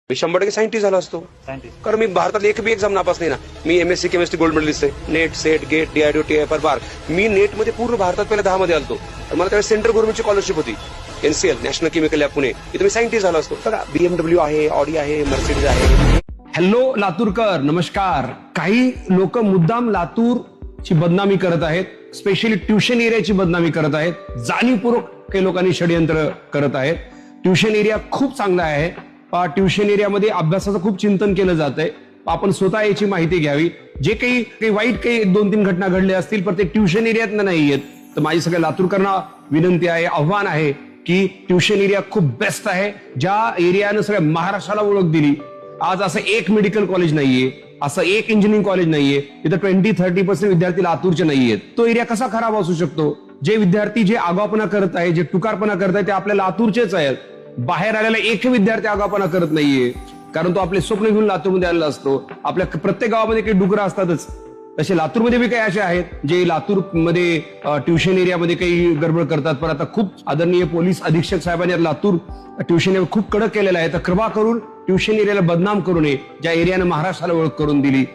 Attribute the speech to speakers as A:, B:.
A: मी 100% scientist झालो असतो. कारण मी भारतात एक बी एक्झाम नापास नाही ना. मी MSc केमिस्ट्री गोल्ड मेडलिस्ट आहे. NET, SET, GATE, DRDO, TIFR बार. मी नेट मध्ये पूर्ण भारतात पहिल्या 10 मध्ये आलतो. मला त्यावेळेस सेंट्रल गव्हर्नमेंटची स्कॉलरशिप होती. NCL national chemical lab Pune. इथे मी सायंटिस्ट झालो असतो. बघा BMW आहे, ऑडी आहे, मर्सिडीज आहे.
B: हॅलो लातूरकर, नमस्कार. काही लोक मुद्दाम लातूरची बदनामी करत आहेत, स्पेशली ट्युशन एरियाची बदनामी करत आहेत. जाणीवपूर्वक काही लोकांनी षडयंत्र करत आहेत. ट्युशन एरिया खूप चांगला आहे. ट्युशन एरियामध्ये अभ्यासाचं खूप चिंतन केलं जात आहे. आपण स्वतः याची माहिती घ्यावी. जे काही वाईट काही 2-3 घटना घडल्या असतील पण ते ट्युशन एरियात नाही आहेत. तर माझी सगळ्या लातूरकरांना विनंती आहे, आव्हान आहे की ट्युशन एरिया खूप बेस्ट आहे. ज्या एरियानं सगळ्या महाराष्ट्राला ओळख दिली. आज असं एक मेडिकल कॉलेज नाहीये, असं एक इंजिनिअरिंग कॉलेज नाहीये, तिथं 20-30% विद्यार्थी लातूरचे नाहीयेत. तो एरिया कसा खराब असू शकतो? जे विद्यार्थी जे आगाऊपणा करत आहे, जे टुकारपणा करत आहे, ते आपल्या लातूरचेच आहेत. बाहेर आलेला एक विद्यार्थी आगाऊपणा करत नाहीये, कारण तो आपले स्वप्न घेऊन लातूरमध्ये आलेला असतो. आपल्या प्रत्येक गावामध्ये काही डुकरं असतातच. तसे लातूरमध्ये बी काही असे आहेत जे लातूरमध्ये ट्युशन एरियामध्ये काही गडबड करतात. पण आता खूप आदरणीय पोलीस अधीक्षक साहेबांनी लातूर ट्युशन एरिया खूप कडक केलेला आहे. तर कृपा करून ट्युशन एरियाला बदनाम करू नये, ज्या एरियानं महाराष्ट्राला ओळख करून दिली.